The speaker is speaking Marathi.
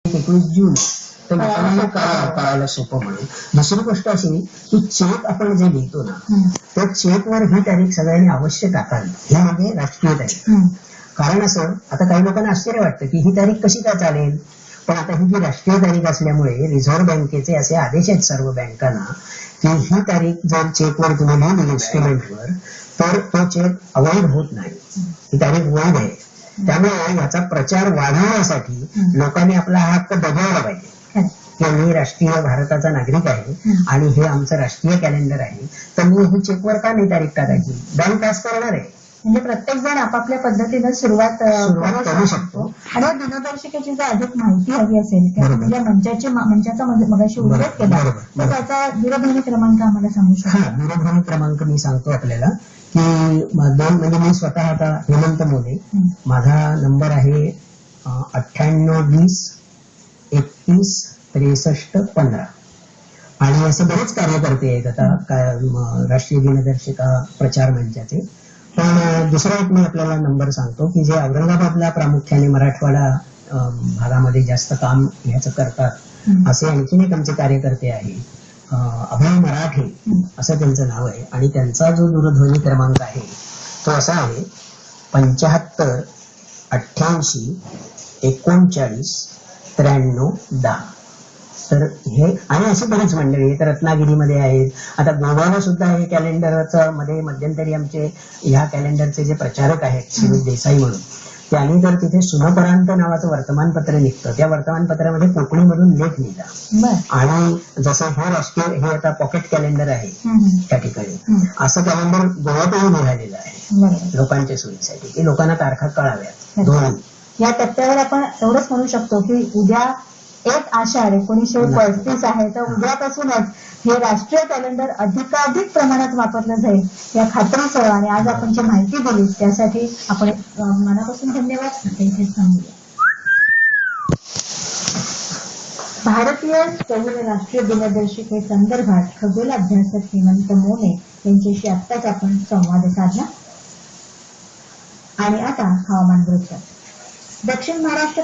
21 जून तर लोकांना कळायला सोपं म्हणून. दुसरी गोष्ट अशी की चेक आपण जे लिहितो ना त्या चेकवर ही तारीख सगळ्यांनी अवश्य टाकावी. हे म्हणजे राष्ट्रीय तारीख. कारण असं आता काही लोकांना आश्चर्य वाटतं की ही तारीख कशी काय चालेल, पण आता ही जी राष्ट्रीय तारीख असल्यामुळे रिझर्व्ह बँकेचे असे आदेश आहेत सर्व बँकांना की ही तारीख जर चेकवर तुम्ही लिहिली इन्स्ट्रुमेंटवर तर तो चेक अवैध होत नाही, ही तारीख वैध आहे. त्यामुळे याचा प्रचार वाढवण्यासाठी लोकांनी आपला हक्क बजावला पाहिजे की मी राष्ट्रीय भारताचा नागरिक आहे आणि हे आमचं राष्ट्रीय कॅलेंडर आहे, तर मी ही चेकवर का नाही तारीख टाकायची. बँक पास करणार आहे. म्हणजे प्रत्येक जण आपापल्या पद्धतीनं सुरुवात करू शकतो. आणि दिनदर्शिकेची जर अधिक माहिती हवी असेल म्हणजे मंचाचा मगाशी उल्लेख केला तर त्याचा दूरध्वनी क्रमांक आम्हाला सांगू शकतो. दूरध्वनी क्रमांक मी सांगतो आपल्याला की म्हणजे मी स्वतः आता हेमंत मोरे, माझा नंबर आहे 9820 31 63 15. आणि असे बरेच कार्यकर्ते आहेत आता राष्ट्रीय दिनदर्शिका प्रचार मंचाचे. पण दुसरा एक मी आपल्याला नंबर सांगतो की जे औरंगाबादला प्रामुख्याने मराठवाडा भागामध्ये जास्त काम ह्याचं करतात असे आणखीन एक आमचे कार्यकर्ते आहे, अभय मराठे असं त्यांचं नाव आहे. आणि त्यांचा जो दूरध्वनी क्रमांक आहे तो असा आहे 75 88 39 93 10. तर हे आणि अशी बरीच मंडळी आहेत, रत्नागिरीमध्ये आहेत. आता गोव्याला सुद्धा हे कॅलेंडरचं मध्ये मध्यंतरी आमचे ह्या कॅलेंडरचे जे प्रचारक आहेत सुमित देसाई म्हणून, त्यांनी तर तिथे सुनपरांत नावाचं वर्तमानपत्र निघतं, त्या वर्तमानपत्रामध्ये कोकणीमधून लेख लिहिला. आणि जसं हे राष्ट्रीय हे आता पॉकेट कॅलेंडर आहे त्या ठिकाणी असं कॅलेंडर गोव्यातही निघालेलं आहे लोकांच्या सोयीसाठी की लोकांना तारखा कळाव्यात. दोन या टप्प्यावर आपण एवढंच म्हणू शकतो की उद्या 1 आषाढ 1935 आहे तर उद्यापासूनच हे राष्ट्रीय कॅलेंडर अधिकाधिक प्रमाणात वापरलं जाईल या खात्रीसह. आणि आज आपण जी माहिती दिली त्यासाठी आपण मनापासून धन्यवाद इथेच सांगूया. भारतीय स्थौर राष्ट्रीय दिनदर्शिकेसंदर्भात खगोल अभ्यासक हेमंत मोरे यांच्याशी आत्ताच आपण संवाद साधला. आणि आता हवामान वृत्त. दक्षिण महाराष्ट्र